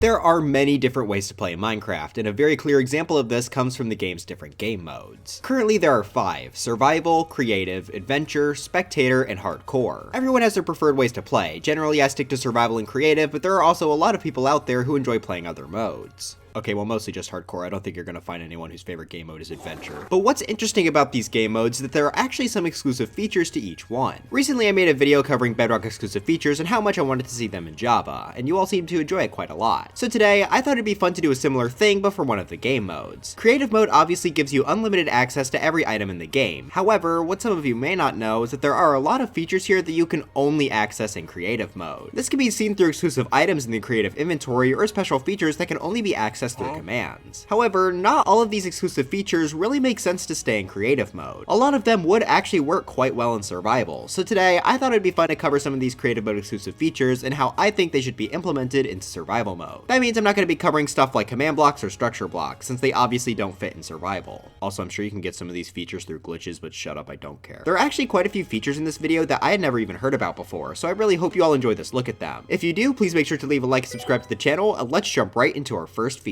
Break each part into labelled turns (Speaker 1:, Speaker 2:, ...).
Speaker 1: There are many different ways to play Minecraft, and a very clear example of this comes from the game's different game modes. Currently there are 5: Survival, Creative, Adventure, Spectator, and Hardcore. Everyone has their preferred ways to play. Generally I stick to Survival and Creative, but there are also a lot of people out there who enjoy playing other modes. Okay, well mostly just Hardcore. I don't think you're gonna find anyone whose favorite game mode is Adventure. But what's interesting about these game modes is that there are actually some exclusive features to each one. Recently I made a video covering Bedrock exclusive features and how much I wanted to see them in Java, and you all seem to enjoy it quite a lot. So today, I thought it'd be fun to do a similar thing, but for one of the game modes. Creative mode obviously gives you unlimited access to every item in the game. However, what some of you may not know is that there are a lot of features here that you can only access in creative mode. This can be seen through exclusive items in the creative inventory or special features that can only be accessed through commands. However, not all of these exclusive features really make sense to stay in creative mode. A lot of them would actually work quite well in survival, so today I thought it'd be fun to cover some of these creative mode exclusive features and how I think they should be implemented into survival mode. That means I'm not going to be covering stuff like command blocks or structure blocks, since they obviously don't fit in survival. Also, I'm sure you can get some of these features through glitches, but shut up, I don't care. There are actually quite a few features in this video that I had never even heard about before, so I really hope you all enjoy this look at them. If you do, please make sure to leave a like and subscribe to the channel, and let's jump right into our first feature.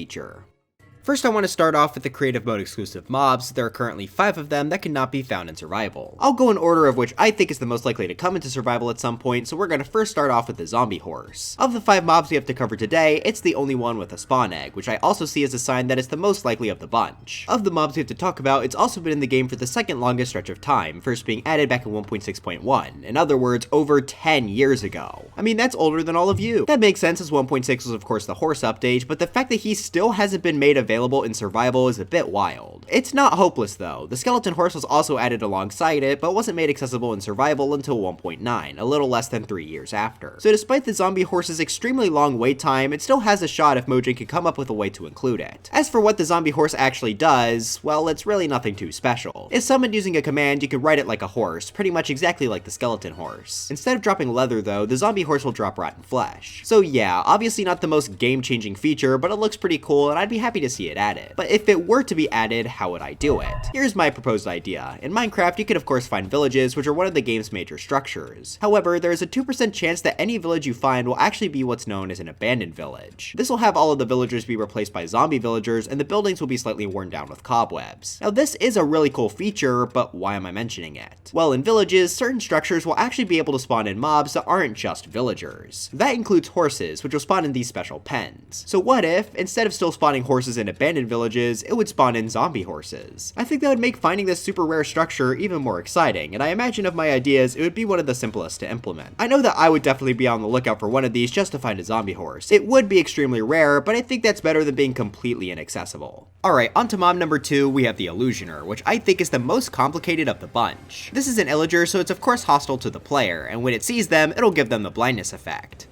Speaker 1: First, I want to start off with the creative mode exclusive mobs. There are currently 5 of them that cannot be found in survival. I'll go in order of which I think is the most likely to come into survival at some point, so we're going to first start off with the zombie horse. Of the 5 mobs we have to cover today, it's the only one with a spawn egg, which I also see as a sign that it's the most likely of the bunch. Of the mobs we have to talk about, it's also been in the game for the second longest stretch of time, first being added back in 1.6.1, in other words, over 10 years ago. I mean, that's older than all of you. That makes sense as 1.6 was of course the horse update, but the fact that he still hasn't been made available in survival is a bit wild. It's not hopeless though. The skeleton horse was also added alongside it, but wasn't made accessible in survival until 1.9, a little less than 3 years after. So despite the zombie horse's extremely long wait time, it still has a shot if Mojang can come up with a way to include it. As for what the zombie horse actually does, well, it's really nothing too special. If summoned using a command, you can ride it like a horse, pretty much exactly like the skeleton horse. Instead of dropping leather though, the zombie horse will drop rotten flesh. So yeah, obviously not the most game-changing feature, but it looks pretty cool and I'd be happy to see it added. But if it were to be added, how would I do it? Here's my proposed idea. In Minecraft, you could of course find villages, which are one of the game's major structures. However, there is a 2% chance that any village you find will actually be what's known as an abandoned village. This will have all of the villagers be replaced by zombie villagers, and the buildings will be slightly worn down with cobwebs. Now this is a really cool feature, but why am I mentioning it? Well, in villages, certain structures will actually be able to spawn in mobs that aren't just villagers. That includes horses, which will spawn in these special pens. So what if, instead of still spawning horses in abandoned villages, it would spawn in zombie horses? I think that would make finding this super rare structure even more exciting, and I imagine of my ideas, it would be one of the simplest to implement. I know that I would definitely be on the lookout for one of these just to find a zombie horse. It would be extremely rare, but I think that's better than being completely inaccessible. Alright, on to mob number 2, we have the Illusioner, which I think is the most complicated of the bunch. This is an illager, so it's of course hostile to the player, and when it sees them, it'll give them the blindness effect.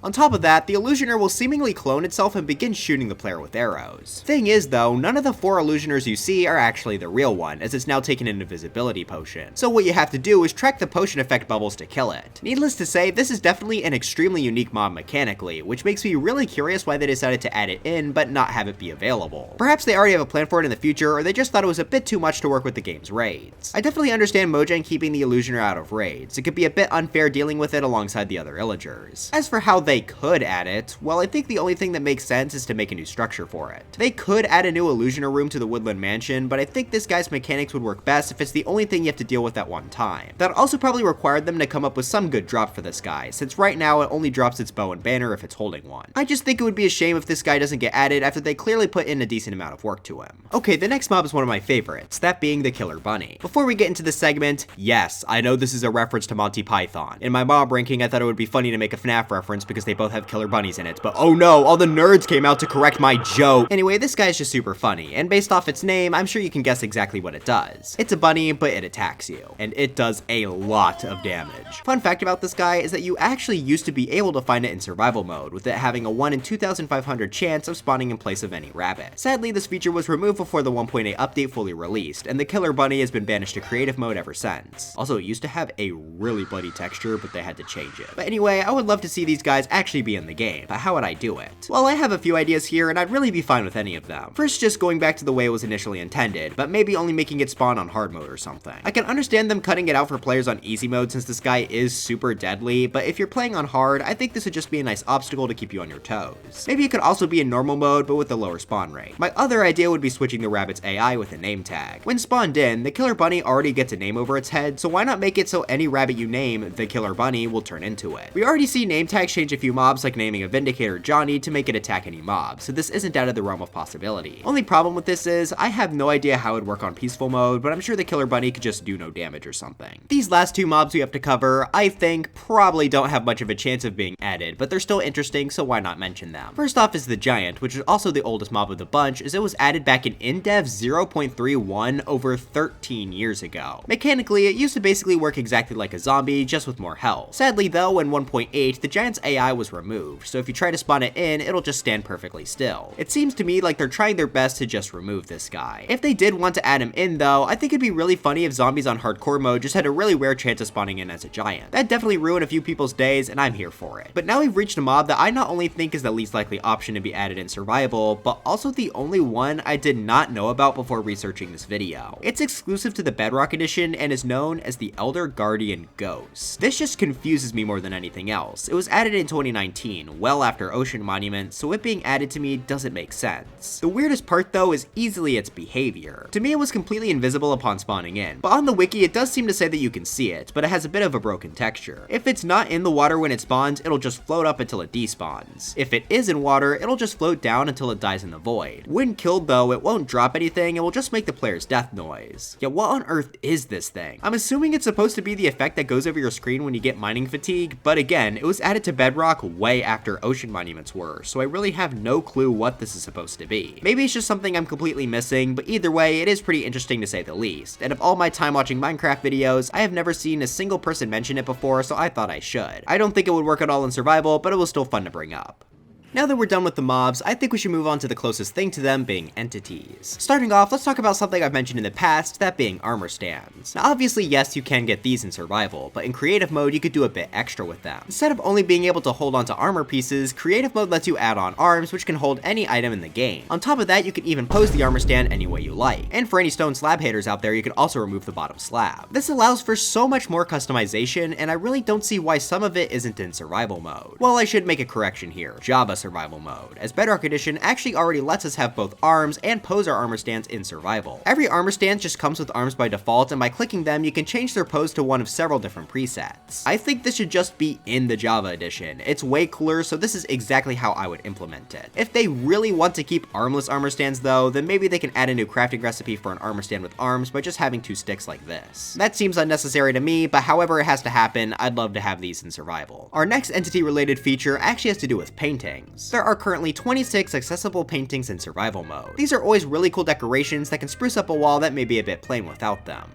Speaker 1: On top of that, the Illusioner will seemingly clone itself and begin shooting the player with arrows. Thing is though, none of the 4 Illusioners you see are actually the real one, as it's now taken an invisibility potion. So what you have to do is track the potion effect bubbles to kill it. Needless to say, this is definitely an extremely unique mob mechanically, which makes me really curious why they decided to add it in, but not have it be available. Perhaps they already have a plan for it in the future, or they just thought it was a bit too much to work with the game's raids. I definitely understand Mojang keeping the Illusioner out of raids. It could be a bit unfair dealing with it alongside the other illagers. As for how they could add it, well, I think the only thing that makes sense is to make a new structure for it. They could add a new Illusioner room to the Woodland Mansion, but I think this guy's mechanics would work best if it's the only thing you have to deal with at one time. That also probably required them to come up with some good drop for this guy, since right now it only drops its bow and banner if it's holding one. I just think it would be a shame if this guy doesn't get added after they clearly put in a decent amount of work to him. Okay, the next mob is one of my favorites, that being the Killer Bunny. Before we get into this segment, yes, I know this is a reference to Monty Python. In my mob ranking, I thought it would be funny to make a FNAF reference because they both have killer bunnies in it, but oh no, all the nerds came out to correct my joke. Anyway, this guy's just super funny, and based off its name, I'm sure you can guess exactly what it does. It's a bunny, but it attacks you, and it does a lot of damage. Fun fact about this guy is that you actually used to be able to find it in survival mode, with it having a 1 in 2,500 chance of spawning in place of any rabbit. Sadly, this feature was removed before the 1.8 update fully released, and the Killer Bunny has been banished to creative mode ever since. Also, it used to have a really bloody texture, but they had to change it. But anyway, I would love to see these guys actually be in the game, but how would I do it? Well, I have a few ideas here, and I'd really be fine with any of them. First, just going back to the way it was initially intended, but maybe only making it spawn on hard mode or something. I can understand them cutting it out for players on easy mode since this guy is super deadly, but if you're playing on hard, I think this would just be a nice obstacle to keep you on your toes. Maybe it could also be in normal mode, but with a lower spawn rate. My other idea would be switching the rabbit's AI with a name tag. When spawned in, the killer bunny already gets a name over its head, so why not make it so any rabbit you name, the killer bunny, will turn into it. We already see name tags change a few mobs, like naming a Vindicator Johnny to make it attack any mob, so this isn't out of the realm of possibility. Only problem with this is, I have no idea how it would work on peaceful mode, but I'm sure the killer bunny could just do no damage or something. These last two mobs we have to cover, I think, probably don't have much of a chance of being added, but they're still interesting, so why not mention them. First off is the giant, which is also the oldest mob of the bunch, as it was added back in InDev 0.31 over 13 years ago. Mechanically, it used to basically work exactly like a zombie, just with more health. Sadly though, in 1.8, the giant's AI was removed, so if you try to spawn it in, it'll just stand perfectly still. It seems to me like they're trying their best to just remove this guy. If they did want to add him in though, I think it'd be really funny if zombies on hardcore mode just had a really rare chance of spawning in as a giant. That'd definitely ruin a few people's days, and I'm here for it. But now we've reached a mob that I not only think is the least likely option to be added in survival, but also the only one I did not know about before researching this video. It's exclusive to the Bedrock Edition and is known as the Elder Guardian Ghost. This just confuses me more than anything else. It was added in 2019, well after Ocean Monument, so it being added to me doesn't make sense. The weirdest part though is easily its behavior. To me it was completely invisible upon spawning in, but on the wiki it does seem to say that you can see it, but it has a bit of a broken texture. If it's not in the water when it spawns, it'll just float up until it despawns. If it is in water, it'll just float down until it dies in the void. When killed though, it won't drop anything, it will just make the player's death noise. Yet what on earth is this thing? I'm assuming it's supposed to be the effect that goes over your screen when you get mining fatigue, but again, it was added to Bedrock way after Ocean Monuments were, so I really have no clue what this is supposed to be. Maybe it's just something I'm completely missing, but either way, it is pretty interesting to say the least. And of all my time watching Minecraft videos, I have never seen a single person mention it before, so I thought I should. I don't think it would work at all in survival, but it was still fun to bring up. Now that we're done with the mobs, I think we should move on to the closest thing to them being entities. Starting off, let's talk about something I've mentioned in the past, that being armor stands. Now obviously yes, you can get these in survival, but in creative mode you could do a bit extra with them. Instead of only being able to hold onto armor pieces, creative mode lets you add on arms which can hold any item in the game. On top of that, you can even pose the armor stand any way you like. And for any stone slab haters out there, you can also remove the bottom slab. This allows for so much more customization, and I really don't see why some of it isn't in survival mode. Well, I should make a correction here, Java survival mode, as Bedrock Edition actually already lets us have both arms and pose our armor stands in survival. Every armor stand just comes with arms by default, and by clicking them you can change their pose to one of several different presets. I think this should just be in the Java edition. It's way cooler, so this is exactly how I would implement it. If they really want to keep armless armor stands though, then maybe they can add a new crafting recipe for an armor stand with arms by just having two sticks like this. That seems unnecessary to me, but however it has to happen, I'd love to have these in survival. Our next entity related feature actually has to do with paintings. There are currently 26 accessible paintings in survival mode. These are always really cool decorations that can spruce up a wall that may be a bit plain without them.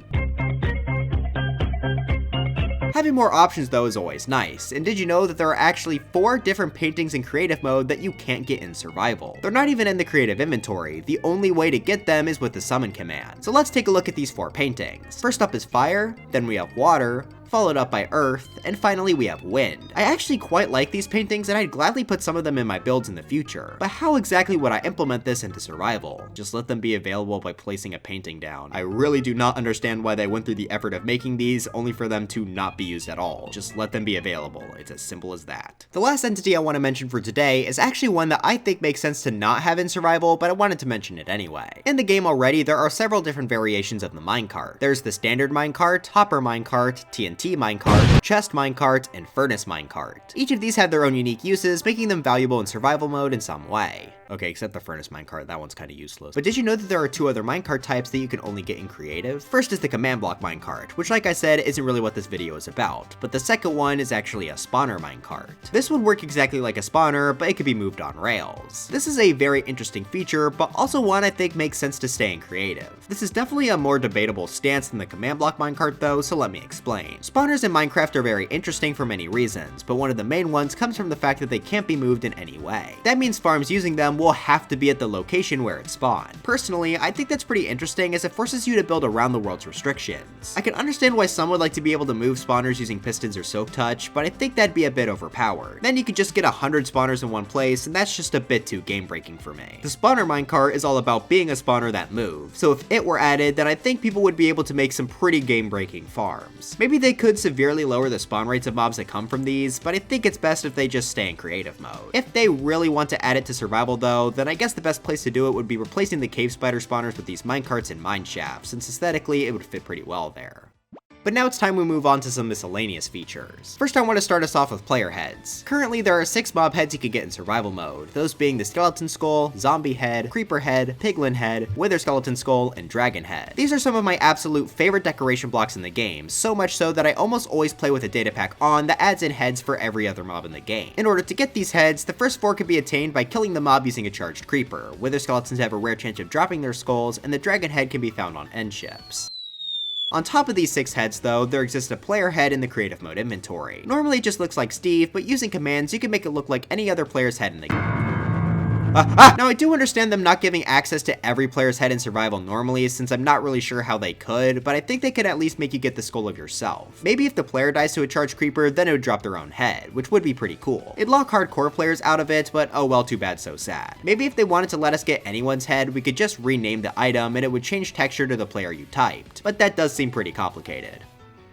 Speaker 1: Having more options though is always nice, and did you know that there are actually 4 different paintings in creative mode that you can't get in survival? They're not even in the creative inventory, the only way to get them is with the summon command. So let's take a look at these 4 paintings. First up is fire, then we have water, followed up by earth, and finally we have wind. I actually quite like these paintings and I'd gladly put some of them in my builds in the future, but how exactly would I implement this into survival? Just let them be available by placing a painting down. I really do not understand why they went through the effort of making these only for them to not be used at all. Just let them be available, it's as simple as that. The last entity I want to mention for today is actually one that I think makes sense to not have in survival, but I wanted to mention it anyway. In the game already, there are several different variations of the minecart. There's the standard minecart, hopper minecart, TNT minecart, chest minecart, and furnace minecart. Each of these have their own unique uses, making them valuable in survival mode in some way. Okay, except the furnace minecart, that one's kinda useless. But did you know that there are 2 other minecart types that you can only get in creative? First is the command block minecart, which like I said, isn't really what this video is about, but the second one is actually a spawner minecart. This would work exactly like a spawner, but it could be moved on rails. This is a very interesting feature, but also one I think makes sense to stay in creative. This is definitely a more debatable stance than the command block minecart though, so let me explain. Spawners in Minecraft are very interesting for many reasons, but one of the main ones comes from the fact that they can't be moved in any way. That means farms using them will have to be at the location where it spawned. Personally, I think that's pretty interesting as it forces you to build around the world's restrictions. I can understand why some would like to be able to move spawners using pistons or silk touch, but I think that'd be a bit overpowered. Then you could just get 100 spawners in one place, and that's just a bit too game breaking for me. The spawner minecart is all about being a spawner that moves, so if it were added, then I think people would be able to make some pretty game breaking farms. Maybe they could severely lower the spawn rates of mobs that come from these, but I think it's best if they just stay in creative mode. If they really want to add it to survival though, then I guess the best place to do it would be replacing the cave spider spawners with these minecarts and mine shafts, since aesthetically it would fit pretty well there. But now it's time we move on to some miscellaneous features. First, I want to start us off with player heads. Currently, there are 6 mob heads you can get in survival mode, those being the skeleton skull, zombie head, creeper head, piglin head, wither skeleton skull, and dragon head. These are some of my absolute favorite decoration blocks in the game, so much so that I almost always play with a data pack on that adds in heads for every other mob in the game. In order to get these heads, the first 4 can be attained by killing the mob using a charged creeper. Wither skeletons have a rare chance of dropping their skulls, and the dragon head can be found on end ships. On top of these 6 heads though, there exists a player head in the creative mode inventory. Normally it just looks like Steve, but using commands you can make it look like any other player's head in the game. Now I do understand them not giving access to every player's head in survival normally, since I'm not really sure how they could, but I think they could at least make you get the skull of yourself. Maybe if the player dies to a charged creeper, then it would drop their own head, which would be pretty cool. It'd lock hardcore players out of it, but oh well, too bad, so sad. Maybe if they wanted to let us get anyone's head, we could just rename the item and it would change texture to the player you typed, but that does seem pretty complicated.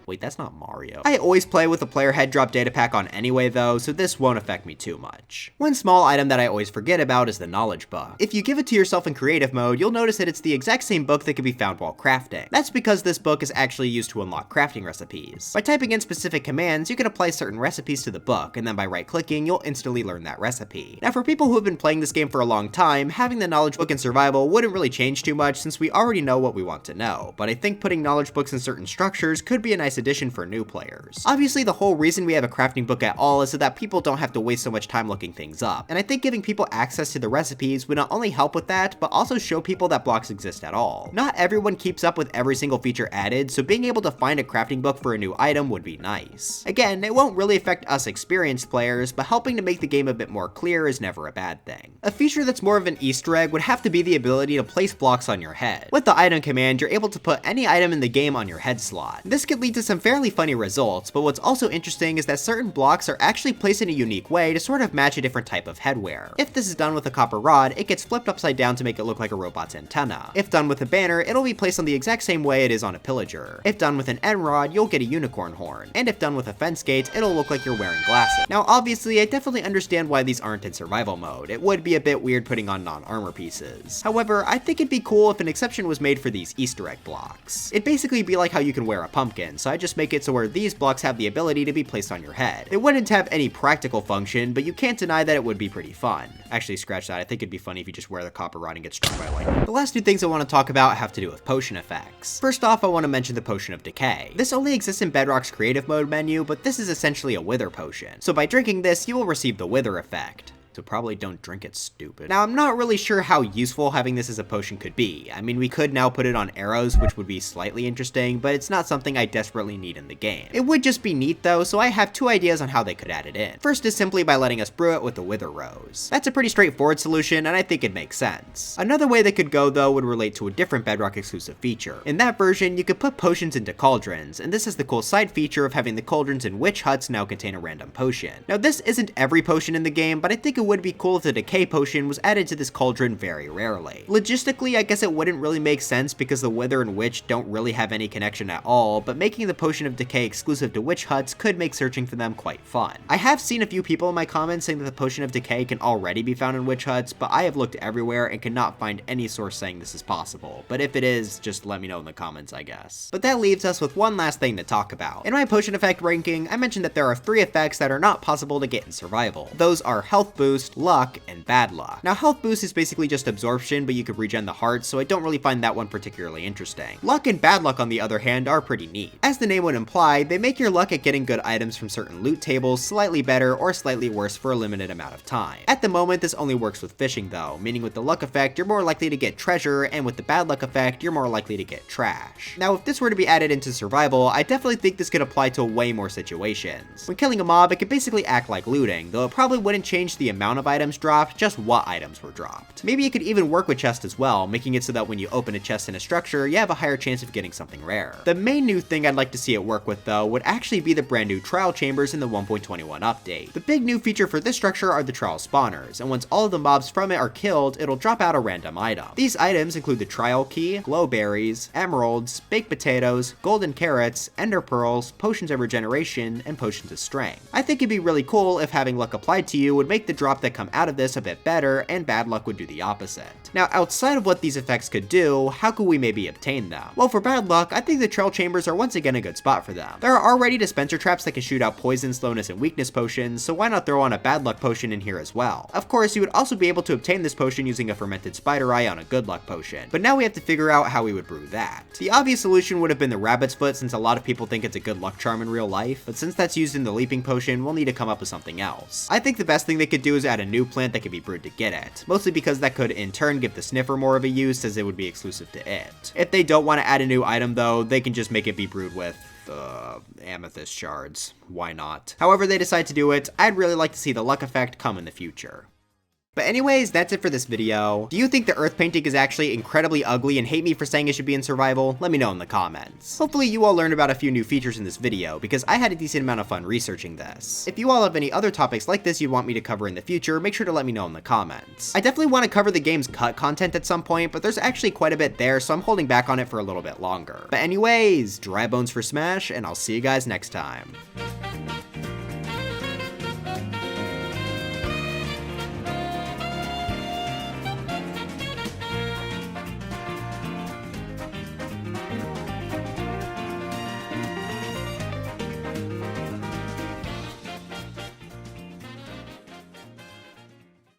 Speaker 1: Wait, that's not Mario. I always play with a player head drop data pack on anyway though, so this won't affect me too much. One small item that I always forget about is the knowledge book. If you give it to yourself in creative mode, you'll notice that it's the exact same book that can be found while crafting. That's because this book is actually used to unlock crafting recipes. By typing in specific commands, you can apply certain recipes to the book, and then by right-clicking, you'll instantly learn that recipe. Now for people who have been playing this game for a long time, having the knowledge book in survival wouldn't really change too much since we already know what we want to know, but I think putting knowledge books in certain structures could be a nice addition for new players. Obviously, the whole reason we have a crafting book at all is so that people don't have to waste so much time looking things up, and I think giving people access to the recipes would not only help with that, but also show people that blocks exist at all. Not everyone keeps up with every single feature added, so being able to find a crafting book for a new item would be nice. Again, it won't really affect us experienced players, but helping to make the game a bit more clear is never a bad thing. A feature that's more of an Easter egg would have to be the ability to place blocks on your head. With the item command, you're able to put any item in the game on your head slot. This could lead to some fairly funny results, but what's also interesting is that certain blocks are actually placed in a unique way to sort of match a different type of headwear. If this is done with a copper rod, it gets flipped upside down to make it look like a robot's antenna. If done with a banner, it'll be placed on the exact same way it is on a pillager. If done with an end rod, you'll get a unicorn horn. And if done with a fence gate, it'll look like you're wearing glasses. Now obviously, I definitely understand why these aren't in survival mode. It would be a bit weird putting on non-armor pieces. However, I think it'd be cool if an exception was made for these Easter egg blocks. It'd basically be like how you can wear a pumpkin, so I just make it so where these blocks have the ability to be placed on your head. It wouldn't have any practical function, but you can't deny that it would be pretty fun. Actually, scratch that. I think it'd be funny if you just wear the copper rod and get struck by lightning. The last 2 things I want to talk about have to do with potion effects. First off, I want to mention the Potion of Decay. This only exists in Bedrock's creative mode menu, but this is essentially a wither potion. So by drinking this, you will receive the wither effect. So probably don't drink it, stupid. Now, I'm not really sure how useful having this as a potion could be. I mean, we could now put it on arrows, which would be slightly interesting, but it's not something I desperately need in the game. It would just be neat though, so I have 2 ideas on how they could add it in. First is simply by letting us brew it with the wither rose. That's a pretty straightforward solution, and I think it makes sense. Another way they could go though would relate to a different Bedrock exclusive feature. In that version, you could put potions into cauldrons, and this has the cool side feature of having the cauldrons in witch huts now contain a random potion. Now, this isn't every potion in the game, but I think it would be cool if the decay potion was added to this cauldron very rarely. Logistically, I guess it wouldn't really make sense because the wither and witch don't really have any connection at all, but making the potion of decay exclusive to witch huts could make searching for them quite fun. I have seen a few people in my comments saying that the potion of decay can already be found in witch huts, but I have looked everywhere and cannot find any source saying this is possible. But if it is, just let me know in the comments, I guess. But that leaves us with one last thing to talk about. In my potion effect ranking, I mentioned that there are 3 effects that are not possible to get in survival. Those are health boost, luck, and bad luck. Now, health boost is basically just absorption, but you could regen the hearts, so I don't really find that one particularly interesting. Luck and bad luck, on the other hand, are pretty neat. As the name would imply, they make your luck at getting good items from certain loot tables slightly better or slightly worse for a limited amount of time. At the moment, this only works with fishing though, meaning with the luck effect, you're more likely to get treasure, and with the bad luck effect, you're more likely to get trash. Now, if this were to be added into survival, I definitely think this could apply to way more situations. When killing a mob, it could basically act like looting, though it probably wouldn't change the amount of items dropped, dropped, just what items were dropped. Maybe it could even work with chests as well, making it so that when you open a chest in a structure, you have a higher chance of getting something rare. The main new thing I'd like to see it work with though would actually be the brand new trial chambers in the 1.21 update. The big new feature for this structure are the trial spawners, and once all of the mobs from it are killed, it'll drop out a random item. These items include the trial key, glow berries, emeralds, baked potatoes, golden carrots, ender pearls, potions of regeneration, and potions of strength. I think it'd be really cool if having luck applied to you would make the drop that come out of this a bit better, and bad luck would do the opposite. Now, outside of what these effects could do, how could we maybe obtain them? Well, for bad luck, I think the trial chambers are once again a good spot for them. There are already dispenser traps that can shoot out poison, slowness, and weakness potions, so why not throw on a bad luck potion in here as well? Of course, you would also be able to obtain this potion using a fermented spider eye on a good luck potion, but now we have to figure out how we would brew that. The obvious solution would have been the rabbit's foot, since a lot of people think it's a good luck charm in real life, but since that's used in the leaping potion, we'll need to come up with something else. I think the best thing they could do is add a new plant that could be brewed to get it, mostly because that could in turn give the sniffer more of a use, as it would be exclusive to it. If they don't want to add a new item though, they can just make it be brewed with amethyst shards. Why not? However they decide to do it, I'd really like to see the luck effect come in the future. But anyways, that's it for this video. Do you think the earth painting is actually incredibly ugly and hate me for saying it should be in survival? Let me know in the comments. Hopefully you all learned about a few new features in this video, because I had a decent amount of fun researching this. If you all have any other topics like this you want me to cover in the future, make sure to let me know in the comments. I definitely want to cover the game's cut content at some point, but there's actually quite a bit there, so I'm holding back on it for a little bit longer. But anyways, dry bones for Smash, and I'll see you guys next time.